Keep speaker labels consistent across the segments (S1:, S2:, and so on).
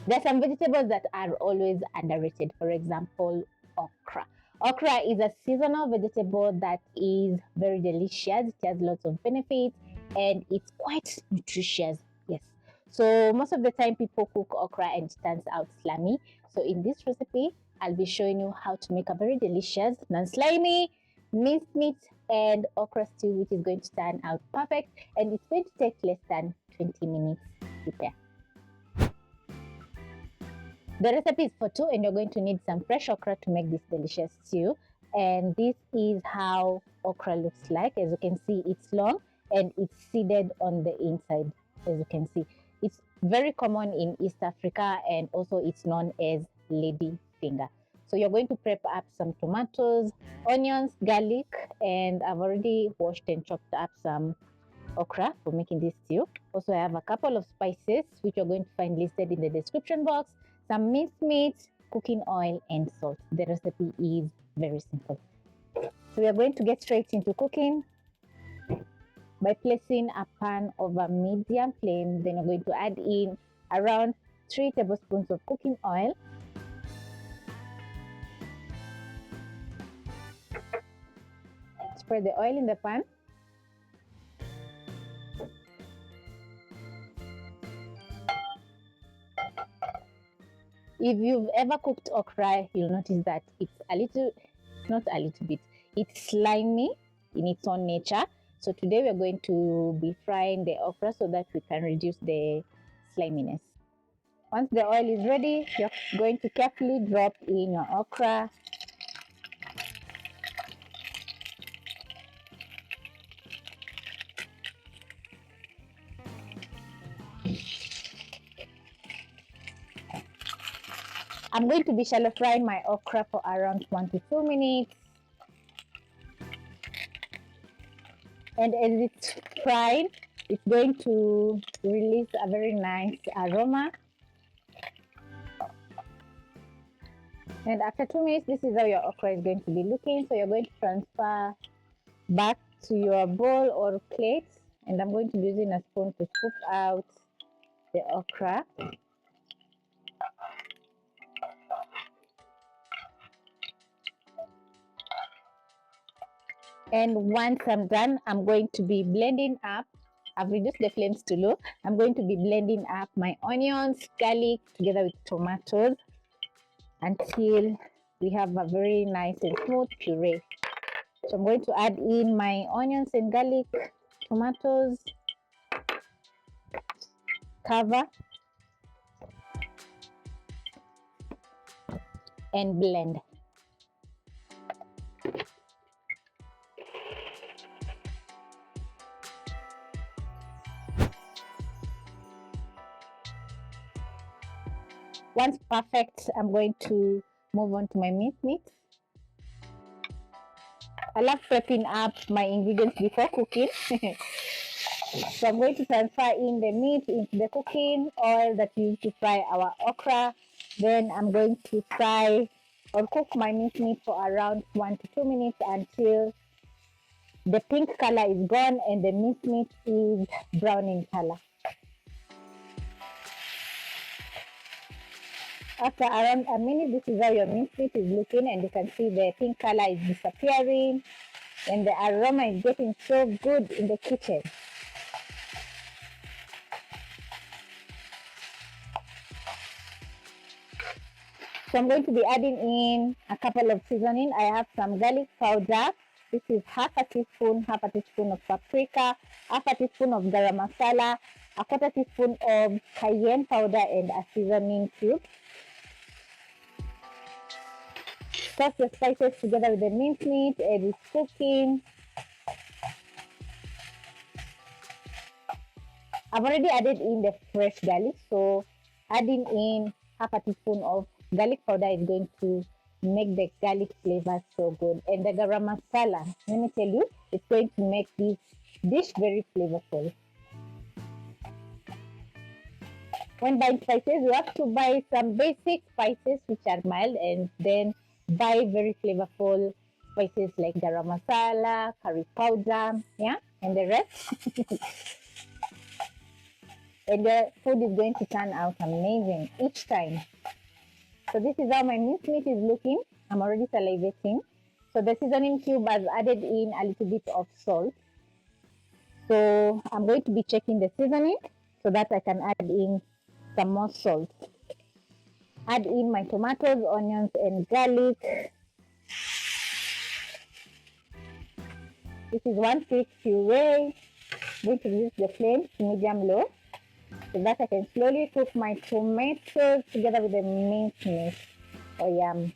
S1: There are some vegetables that are always underrated. For example, okra. Okra is a seasonal vegetable that is very delicious. It has lots of benefits and it's quite nutritious. Yes. So most of the time people cook okra and it turns out slimy. So in this recipe, I'll be showing you how to make a very delicious, non-slimy, minced meat and okra stew, which is going to turn out perfect. And it's going to take less than 20 minutes to prepare. The recipe is for two and you're going to need some fresh okra to make this delicious stew. And this is how okra looks like. As you can see, it's long and it's seeded on the inside. As you can see, it's very common in East Africa and also it's known as lady finger. So you're going to prep up some tomatoes, onions, garlic, and I've already washed and chopped up some okra for making this stew. Also, I have a couple of spices which you're going to find listed in the description box, some minced meat, cooking oil, and salt. The recipe is very simple. So we are going to get straight into cooking by placing a pan over medium flame. Then you're going to add in around 3 tablespoons of cooking oil. Spread the oil in the pan. If you've ever cooked okra, you'll notice that it's it's slimy in its own nature. So today we're going to be frying the okra so that we can reduce the sliminess. Once the oil is ready, you're going to carefully drop in your okra. I'm going to be shallow frying my okra for around 1 to 2 minutes. And as it's fried, it's going to release a very nice aroma. And after 2 minutes, this is how your okra is going to be looking. So you're going to transfer back to your bowl or plate. And I'm going to be using a spoon to scoop out the okra. And once I'm done, I'm going to be blending up. I've reduced the flames to low. I'm going to be blending up my onions, garlic, together with tomatoes until we have a very nice and smooth puree. So I'm going to add in my onions and garlic, tomatoes, cover, and blend. Once perfect, I'm going to move on to my minced meat. I love prepping up my ingredients before cooking. So I'm going to transfer in the meat into the cooking oil that we use to fry our okra. Then I'm going to fry or cook my minced meat for around 1 to 2 minutes until the pink color is gone and the minced meat is brown in color. After around a minute, this is how your minced meat is looking, and you can see the pink color is disappearing and the aroma is getting so good in the kitchen. So I'm going to be adding in a couple of seasoning. I have some garlic powder. This is half a teaspoon of paprika, half a teaspoon of garam masala, a quarter teaspoon of cayenne powder, and a seasoning cube. Toss the spices together with the minced meat and it's cooking. I've already added in the fresh garlic, so adding in half a teaspoon of garlic powder is going to make the garlic flavor so good. And the garam masala, let me tell you, it's going to make this dish very flavorful. When buying spices, you have to buy some basic spices which are mild and then buy very flavorful spices like garam masala, curry powder, yeah, and the rest. and the food is going to turn out amazing each time. So this is how my minced meat is looking. I'm already salivating. So the seasoning cube has added in a little bit of salt. So I'm going to be checking the seasoning so that I can add in some more salt. Add in my tomatoes, onions, and garlic. This is 1 stick puree. I'm going to reduce the flame to medium-low so that I can slowly cook my tomatoes together with the minced meat. Oh, yum.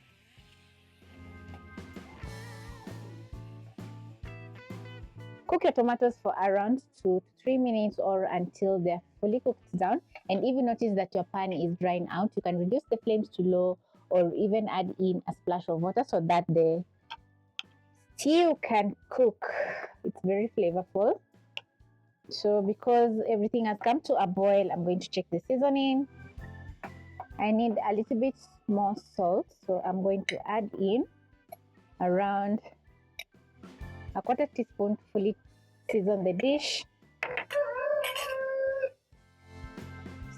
S1: Cook your tomatoes for around 2 to 3 minutes or until they're fully cooked down. And if you notice that your pan is drying out, you can reduce the flames to low or even add in a splash of water so that the stew can cook. It's very flavorful. So because everything has come to a boil, I'm going to check the seasoning. I need a little bit more salt, so I'm going to add in around a 1/4 teaspoon to fully season the dish.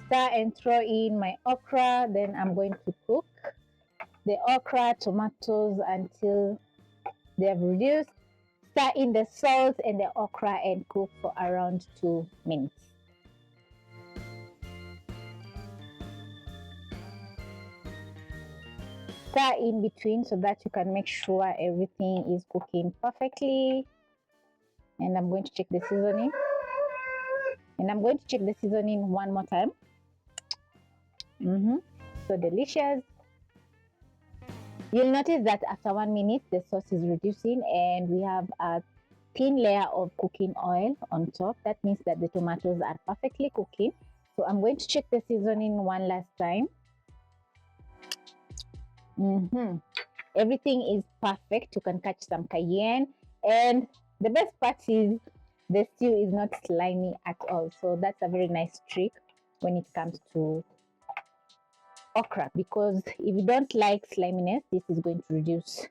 S1: Stir and throw in my okra. Then I'm going to cook the okra, tomatoes until they have reduced. Stir in the salt and the okra and cook for around 2 minutes. Stir in between so that you can make sure everything is cooking perfectly. And I'm going to check the seasoning. And I'm going to check the seasoning one more time. So delicious. You'll notice that after 1 minute, the sauce is reducing and we have a thin layer of cooking oil on top. That means that the tomatoes are perfectly cooking. So I'm going to check the seasoning one last time. Everything is perfect. You can catch some cayenne, and the best part is the stew is not slimy at all. So that's a very nice trick when it comes to okra, because if you don't like sliminess, this is going to reduce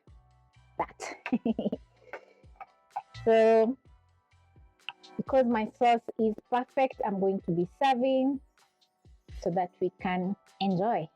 S1: that. So because my sauce is perfect, I'm going to be serving so that we can enjoy.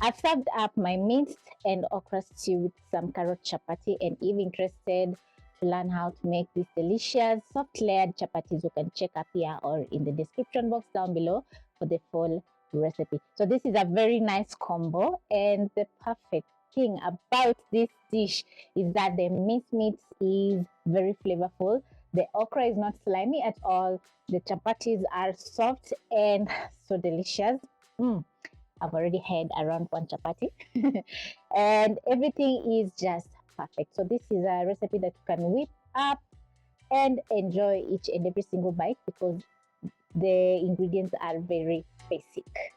S1: I've served up my minced and okra stew with some carrot chapati, and if interested to learn how to make this delicious soft layered chapatis, you can check up here or in the description box down below for the full recipe. So this is a very nice combo, and the perfect thing about this dish is that the minced meat is very flavorful. The okra is not slimy at all. The chapatis are soft and so delicious. I've already had around 1 chapati and everything is just perfect. So this is a recipe that you can whip up and enjoy each and every single bite because the ingredients are very basic.